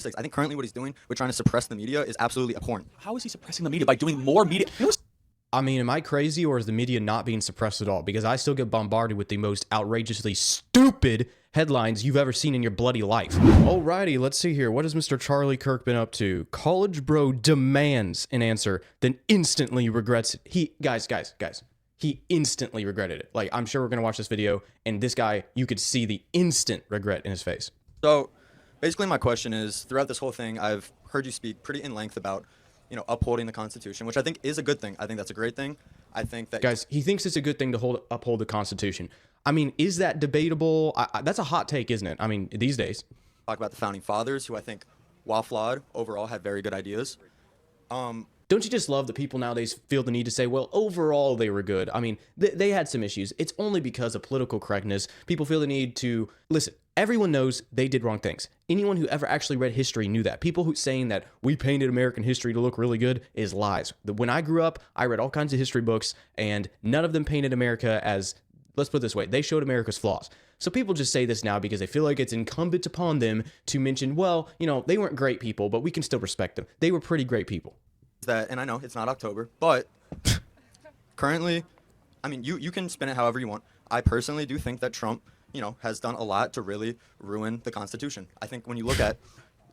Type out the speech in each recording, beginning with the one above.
I think currently what he's doing with trying to suppress the media is absolutely abhorrent. How is he suppressing the media? By doing more media? I mean, am I crazy, or is the media not being suppressed at all? Because I still get bombarded with the most outrageously stupid headlines you've ever seen in your bloody life. Alrighty, let's see here. What has Mr. Charlie Kirk been up to? College bro demands an answer, then instantly regrets it. Guys, he instantly regretted it. Like, I'm sure we're gonna watch this video, and this guy, you could see the instant regret in his face. So basically my question is, throughout this whole thing, I've heard you speak pretty in length about, upholding the Constitution, which I think is a good thing. I think that's a great thing. I think that... Guys, he thinks it's a good thing to uphold the Constitution. I mean, is that debatable? That's a hot take, isn't it? I mean, these days. Talk about the Founding Fathers, who I think, while flawed, overall had very good ideas. Don't you just love that people nowadays feel the need to say, well, overall they were good? I mean, they had some issues. It's only because of political correctness. People feel the need to... Listen, everyone knows they did wrong things. Anyone who ever actually read history knew that. People who saying that we painted American history to look really good is lies. When I grew up, I read all kinds of history books, and none of them painted America as... Let's put it this way. They showed America's flaws. So people just say this now because they feel like it's incumbent upon them to mention, well, they weren't great people, but we can still respect them. They were pretty great people. That, and I know it's not October, but currently, I mean, you can spin it however you want. I personally do think that Trump, has done a lot to really ruin the Constitution. I think when you look at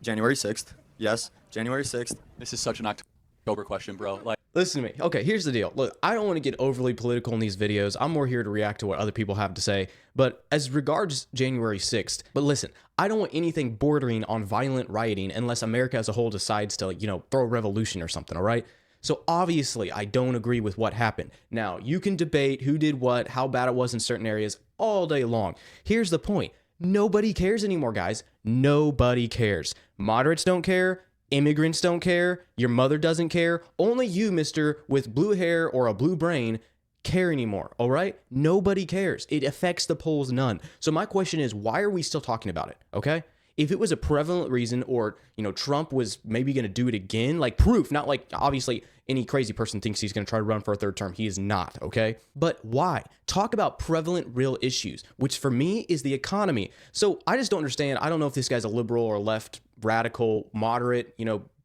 January 6th, yes, January 6th. This is such an October question, bro. Like, listen to me. Okay, here's the deal. Look, I don't want to get overly political in these videos. I'm more here to react to what other people have to say. But as regards January 6th, but listen, I don't want anything bordering on violent rioting unless America as a whole decides to, throw a revolution or something, all right? So obviously, I don't agree with what happened. Now, you can debate who did what, how bad it was in certain areas all day long. Here's the point. Nobody cares anymore, guys. Nobody cares. Moderates don't care. Immigrants don't care. Your mother doesn't care. Only you, mister, with blue hair or a blue brain, care anymore, all right? Nobody cares. It affects the polls none. So my question is, why are we still talking about it, okay? If it was a prevalent reason, or, Trump was maybe going to do it again, like proof, not like, obviously, any crazy person thinks he's going to try to run for a third term. He is not, okay? But why? Talk about prevalent real issues, which for me is the economy. So I just don't understand. I don't know if this guy's a liberal or left, radical, moderate,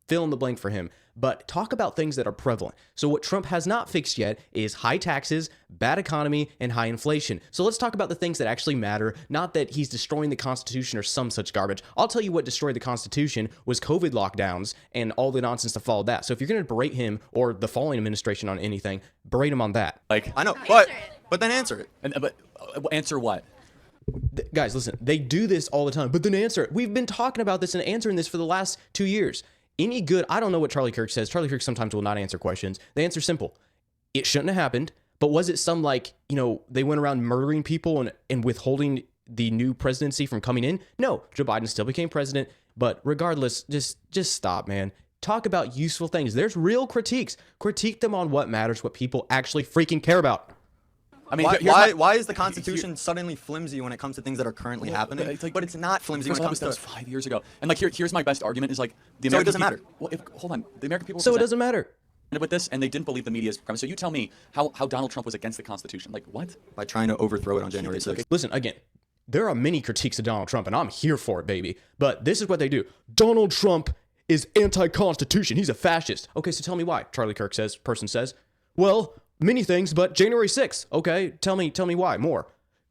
fill in the blank for him. But talk about things that are prevalent. So what Trump has not fixed yet is high taxes, bad economy, and high inflation. So let's talk about the things that actually matter, not that he's destroying the Constitution or some such garbage. I'll tell you what destroyed the Constitution was COVID lockdowns and all the nonsense that followed that. So if you're going to berate him or the following administration on anything, berate him on that. Like, I know, but then answer it. But answer what? Guys, listen, they do this all the time, but then answer it. We've been talking about this and answering this for the last 2 years. Any good, I don't know what Charlie Kirk says. Charlie Kirk sometimes will not answer questions. The answer's simple. It shouldn't have happened, but was it some they went around murdering people and withholding the new presidency from coming in? No, Joe Biden still became president, but regardless, just stop, man. Talk about useful things. There's real critiques. Critique them on what matters, what people actually freaking care about. I mean, why is the Constitution suddenly flimsy when it comes to things that are currently happening? But it's not flimsy when it comes to... That was 5 years ago. And here's my best argument is the American so it doesn't matter. Well, hold on. The American people... So it doesn't matter. With this, and they didn't believe the media's premise. So you tell me how Donald Trump was against the Constitution. Like, what? By trying to overthrow it on January 6th. Listen, again, there are many critiques of Donald Trump, and I'm here for it, baby. But this is what they do. Donald Trump is anti-Constitution. He's a fascist. Okay, so tell me why, Charlie Kirk says. Well... many things, but January 6th. Okay, tell me why. More.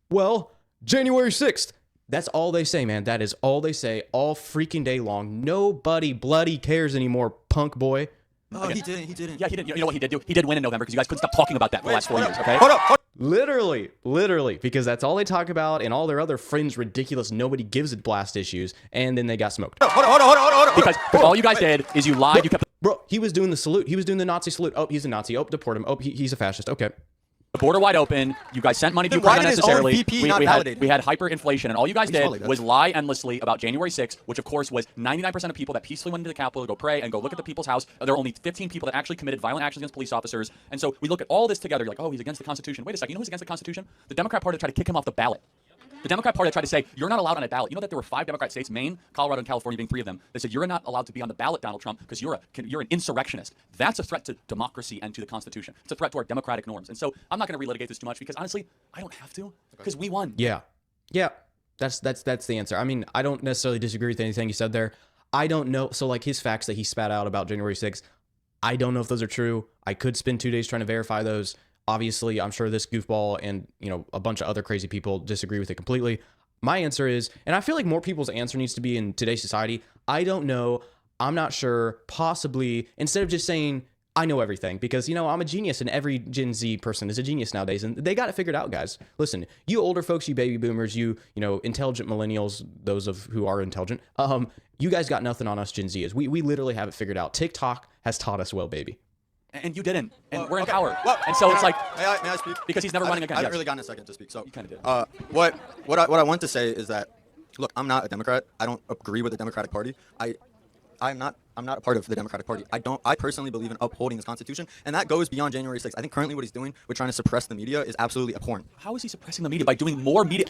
Well, January 6th. That's all they say, man. That is all they say all freaking day long. Nobody bloody cares anymore, punk boy. Oh, he didn't. Yeah, he didn't. You know what he did do? He did win in November because you guys couldn't stop talking about that for the last 4 years, okay? Hold up. Literally, because that's all they talk about, and all their other fringe ridiculous nobody gives a blast issues, and then they got smoked. Hold on. Because all you guys did is you lied, you kept... Bro, he was doing the salute. He was doing the Nazi salute. Oh, he's a Nazi. Oh, deport him. Oh, he's a fascist. Okay. the border wide open. You guys sent money to Ukraine unnecessarily. We had hyperinflation, and all you guys did was lie endlessly about January 6th, which of course was 99% of people that peacefully went into the Capitol to go pray and go look at the people's house. There are only 15 people that actually committed violent actions against police officers. And so we look at all this together. You're like, oh, he's against the Constitution. Wait a second. You know who's against the Constitution? The Democrat Party tried to kick him off the ballot. The Democrat Party tried to say, you're not allowed on a ballot. You know that there were 5 Democrat states, Maine, Colorado, and California being 3 of them. They said, you're not allowed to be on the ballot, Donald Trump, because you're an insurrectionist. That's a threat to democracy and to the Constitution. It's a threat to our democratic norms. And so I'm not going to relitigate this too much because, honestly, I don't have to because we won. Yeah. That's the answer. I mean, I don't necessarily disagree with anything you said there. I don't know. So like his facts that he spat out about January 6th, I don't know if those are true. I could spend 2 days trying to verify those. Obviously, I'm sure this goofball and, a bunch of other crazy people disagree with it completely. My answer is, and I feel like more people's answer needs to be in today's society, I don't know, I'm not sure, possibly, instead of just saying, I know everything, because, I'm a genius, and every Gen Z person is a genius nowadays, and they got it figured out, guys. Listen, you older folks, you baby boomers, you intelligent millennials, those of who are intelligent, you guys got nothing on us Gen Zers. We literally have it figured out. TikTok has taught us well, baby. And you didn't. And we're in power. And so it's like... May I speak? Because he's never running again. I haven't really gotten a second to speak. So you kind of did. What I want to say is that, look, I'm not a Democrat. I don't agree with the Democratic Party. I'm not a part of the Democratic Party. I personally believe in upholding this Constitution, and that goes beyond January 6th. I think currently what he's doing with trying to suppress the media is absolutely abhorrent. How is he suppressing the media? By doing more media?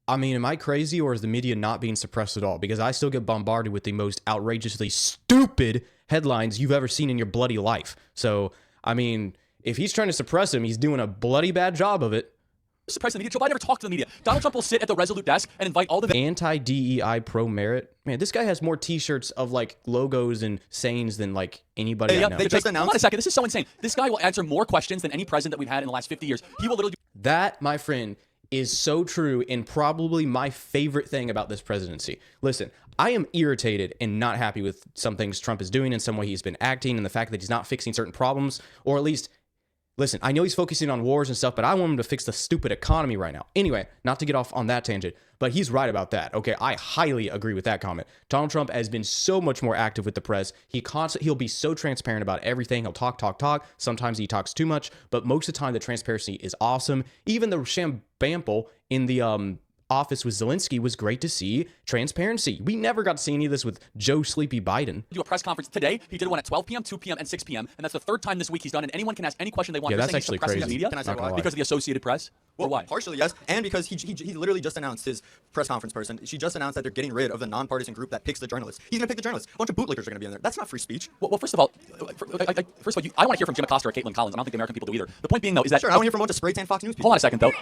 I mean, am I crazy, or is the media not being suppressed at all? Because I still get bombarded with the most outrageously stupid headlines you've ever seen in your bloody life. So, I mean, if he's trying to suppress him, he's doing a bloody bad job of it. Suppress the media. Joe Biden never talked to the media. Donald Trump will sit at the Resolute desk and invite all the anti-DEI pro-merit. Man, this guy has more T-shirts of like logos and sayings than like anybody I know. They just announced. Hold on a second. This is so insane. This guy will answer more questions than any president that we've had in the last 50 years. He will literally. That, my friend, is so true, and probably my favorite thing about this presidency. Listen, I am irritated and not happy with some things Trump is doing and some way he's been acting, and the fact that he's not fixing certain problems, or at least, listen, I know he's focusing on wars and stuff, but I want him to fix the stupid economy right now. Anyway, not to get off on that tangent, but he's right about that. Okay, I highly agree with that comment. Donald Trump has been so much more active with the press. He'll be so transparent about everything. He'll talk. Sometimes he talks too much, but most of the time the transparency is awesome. Even the shambample in the office with Zelensky was great to see. Transparency. We never got to see any of this with Joe Sleepy Biden. Do a press conference today. He did one at 12 p.m., 2 p.m., and 6 p.m. And that's the third time this week he's done it. Anyone can ask any question they want. Yeah, that's actually crazy. The media? Can I say why? Because of the Associated Press? Well, why? Partially, yes. And because he literally just announced, his press conference person, she just announced that they're getting rid of the nonpartisan group that picks the journalists. He's going to pick the journalists. A bunch of bootlickers are going to be in there. That's not free speech. Well, first of all, I want to hear from Jim Acosta or Caitlin Collins. I don't think the American people do either. The point being, though, is that... Sure, I want to hear from a bunch of spray-tan Fox News people. Hold on a second, though.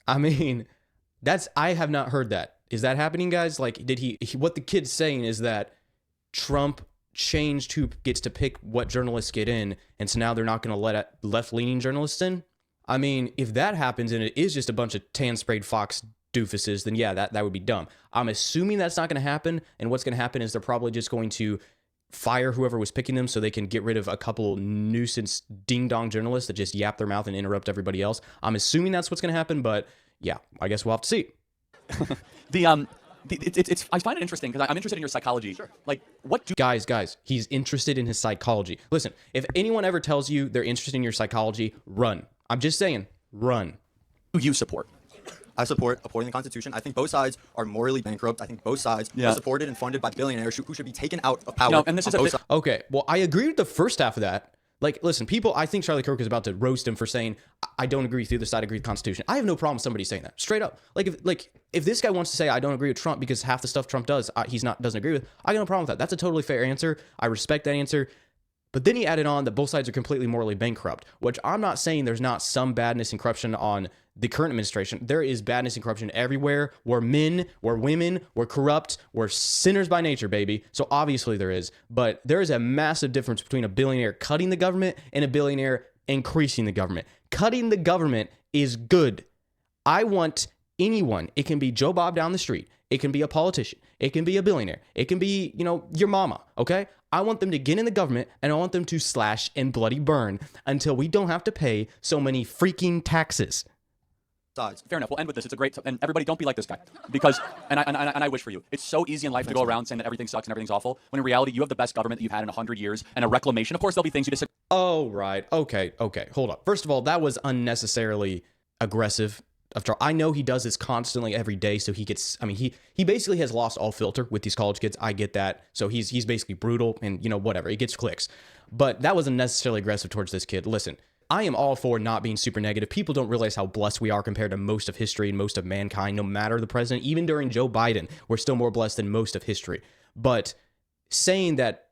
I mean... I have not heard that. Is that happening, guys? Like, what the kid's saying is that Trump changed who gets to pick what journalists get in, and so now they're not going to let left-leaning journalists in? I mean, if that happens and it is just a bunch of tan-sprayed Fox doofuses, then yeah, that would be dumb. I'm assuming that's not going to happen, and what's going to happen is they're probably just going to fire whoever was picking them so they can get rid of a couple nuisance ding-dong journalists that just yap their mouth and interrupt everybody else. I'm assuming that's what's going to happen, but... yeah, I guess we'll have to see. I find it interesting because I'm interested in your psychology. Sure. Like, what do guys? He's interested in his psychology. Listen, if anyone ever tells you they're interested in your psychology, run. I'm just saying, run. you support? I support upholding the Constitution. I think both sides are morally bankrupt. I think both sides are supported and funded by billionaires who should be taken out of power. And this is okay. Well, I agree with the first half of that. Like, listen, I think Charlie Kirk is about to roast him for saying, I don't agree with the other side, I agree with the Constitution. I have no problem with somebody saying that. Straight up. If this guy wants to say, I don't agree with Trump because half the stuff Trump does, doesn't agree with, I got no problem with that. That's a totally fair answer. I respect that answer. But then he added on that both sides are completely morally bankrupt, which I'm not saying there's not some badness and corruption on the current administration. There is badness and corruption everywhere. We're men, we're women, we're corrupt, we're sinners by nature, baby. So obviously there is. But there is a massive difference between a billionaire cutting the government and a billionaire increasing the government. Cutting the government is good. I want anyone, it can be Joe Bob down the street, it can be a politician, it can be a billionaire, it can be, your mama, okay? I want them to get in the government and I want them to slash and bloody burn until we don't have to pay so many freaking taxes. Sides. Fair enough. We'll end with this. It's a great, and everybody don't be like this guy, because, and I wish for you. It's so easy in life to go around saying that everything sucks and everything's awful, when in reality you have the best government that you've had in 100 years and a reclamation. Of course, there'll be things you disagree. Oh, right. Okay. Hold up. First of all, that was unnecessarily aggressive. I know he does this constantly every day, so he gets, he basically has lost all filter with these college kids. I get that. So he's basically brutal and, whatever. He gets clicks. But that wasn't necessarily aggressive towards this kid. Listen, I am all for not being super negative. People don't realize how blessed we are compared to most of history and most of mankind, no matter the president. Even during Joe Biden, we're still more blessed than most of history. But saying that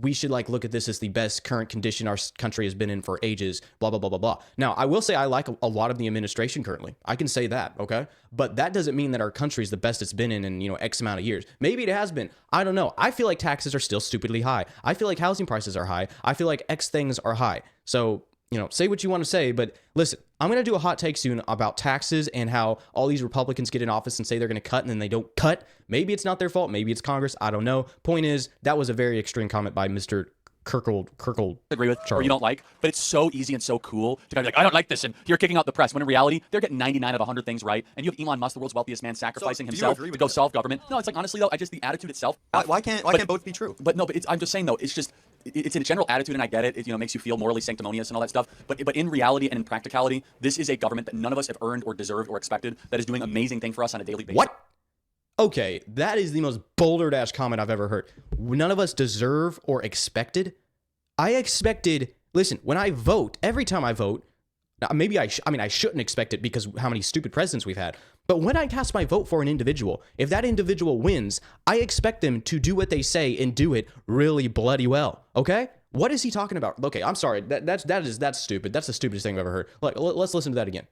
we should like look at this as the best current condition our country has been in for ages, blah, blah, blah, blah, blah. Now, I will say I like a lot of the administration currently. I can say that, okay? But that doesn't mean that our country is the best it's been in, you know, X amount of years. Maybe it has been. I don't know. I feel like taxes are still stupidly high. I feel like housing prices are high. I feel like X things are high. So, you know, say what you want to say, but listen, I'm going to do a hot take soon about taxes and how all these Republicans get in office and say they're going to cut and then they don't cut. Maybe it's not their fault. Maybe it's Congress. I don't know. Point is, that was a very extreme comment by Mr. Kirkle agree with Charlie. Or you don't like, but it's so easy and so cool to kind of be like, I don't like this, and you're kicking out the press, when in reality they're getting 99 of 100 things right, and you have Elon Musk, the world's wealthiest man, sacrificing himself to go solve government. No, it's like, honestly though, I just, the attitude itself, why can't both be true? But no, but I'm just saying though, it's just, it's a general attitude, and I get it. It, you know, makes you feel morally sanctimonious and all that stuff. But in reality and in practicality, this is a government that none of us have earned or deserved or expected, that is doing amazing things for us on a daily basis. What? Okay, that is the most Boulder Dash comment I've ever heard. None of us deserve or expected. I expected, listen, when I vote, every time I vote, maybe I shouldn't expect it because how many stupid presidents we've had. But when I cast my vote for an individual, if that individual wins, I expect them to do what they say and do it really bloody well. Okay? What is he talking about? Okay, I'm sorry. That's stupid. That's the stupidest thing I've ever heard. Like, let's listen to that again.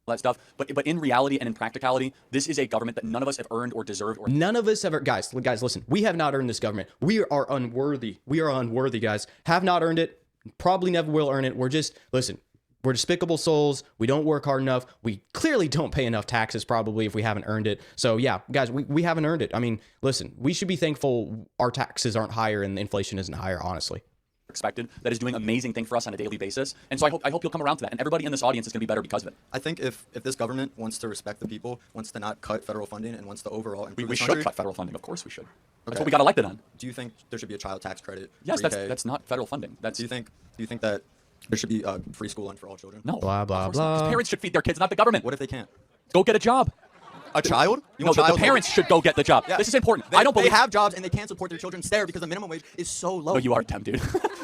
That stuff. But in reality and in practicality, this is a government that none of us have earned or deserved. Or none of us ever, guys, listen. We have not earned this government. We are unworthy. We are unworthy, guys. Have not earned it. Probably never will earn it. We're just, listen, we're despicable souls. We don't work hard enough. We clearly don't pay enough taxes probably if we haven't earned it. So yeah, guys, we haven't earned it. I mean, listen, we should be thankful our taxes aren't higher and inflation isn't higher, honestly. Expected, that is doing amazing things for us on a daily basis. And so I hope you'll come around to that. And everybody in this audience is going to be better because of it. I think if this government wants to respect the people, wants to not cut federal funding, and wants to overall improve we the should country, cut federal funding. Of course we should. That's Okay. what we got elected on. Do you think there should be a child tax credit? Yes, pre-K? that's not federal funding. That's Do you think that there should be free schooling for all children? no. Blah, blah, of course not. 'Cause blah. parents should feed their kids, not the government. What if they can't? Go get a job. A child? You No, want the child parents should go get the job. Yeah. This is important. They, I don't believe they have jobs and they can't support their children there because the minimum wage is so low. No, you are dumb, dude.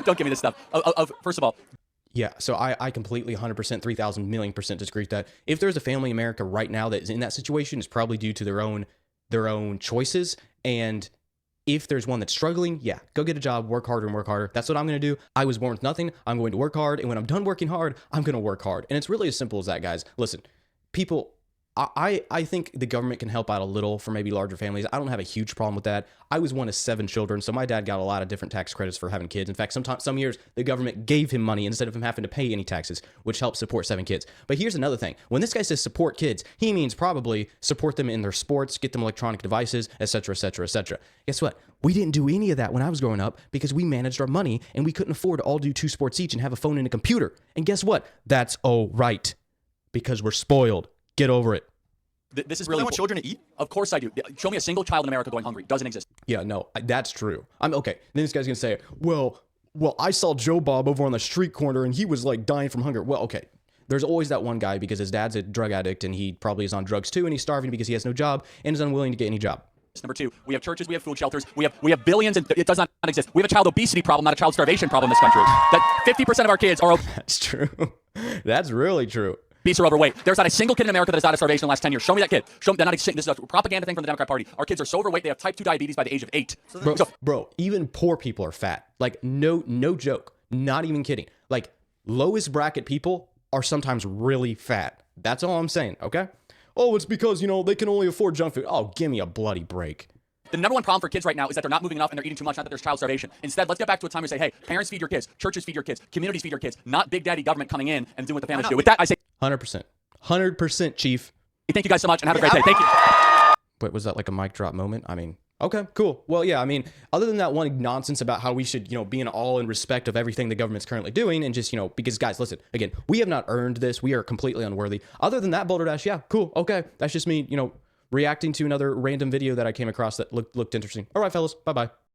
Don't give me this stuff. First of all, Yeah, so I completely 100%, 3,000 million percent disagree with that. If there's a family in America right now that is in that situation, it's probably due to their own choices. And if there's one that's struggling, yeah, go get a job, work harder and work harder. That's what I'm going to do. I was born with nothing. I'm going to work hard. And when I'm done working hard, I'm going to work hard. And it's really as simple as that, guys. Listen, people, I think the government can help out a little for maybe larger families. I don't have a huge problem with that. I was one of 7 children, so my dad got a lot of different tax credits for having kids. In fact, some years the government gave him money instead of him having to pay any taxes, which helps support 7 kids. But here's another thing. When this guy says support kids, he means probably support them in their sports, get them electronic devices, etc., etc., etc. Guess what? We didn't do any of that when I was growing up because we managed our money and we couldn't afford to all do 2 sports each and have a phone and a computer. And guess what? That's all right because we're spoiled. Get over it. This is Do really you want children to eat? Of course I do. Show me a single child in America going hungry. Doesn't exist. Yeah, no, that's true. I'm okay. Then this guy's gonna say, well, I saw Joe Bob over on the street corner and he was like dying from hunger. Well, okay. There's always that one guy because his dad's a drug addict and he probably is on drugs too and he's starving because he has no job and is unwilling to get any job. Number 2, we have churches, we have food shelters, we have billions, and it does not exist. We have a child obesity problem, not a child starvation problem in this country. That 50% of our kids are That's true. That's really true. obese or overweight. There's not a single kid in America that has died of starvation in the last 10 years. Show me that kid. Show me. This is a propaganda thing from the Democrat Party. Our kids are so overweight they have type 2 diabetes by the age of 8. Bro, even poor people are fat. Like no joke. Not even kidding. Like lowest bracket people are sometimes really fat. That's all I'm saying, okay? Oh, it's because, they can only afford junk food. Oh, give me a bloody break. The number one problem for kids right now is that they're not moving enough and they're eating too much, not that there's child starvation. Instead, let's get back to a time where we say, hey, parents feed your kids, churches feed your kids, communities feed your kids, not big daddy government coming in and doing what the families do. With that, I say 100%. 100%, Chief. thank you guys so much and have a great day. Thank you. Wait, was that like a mic drop moment? I mean, okay, cool. Well, yeah, I mean, other than that one nonsense about how we should, be in all in respect of everything the government's currently doing and just, because guys, listen, again, we have not earned this. We are completely unworthy. Other than that, Boulder Dash, yeah, cool. Okay. That's just me, reacting to another random video that I came across that looked interesting. All right, fellas. Bye-bye.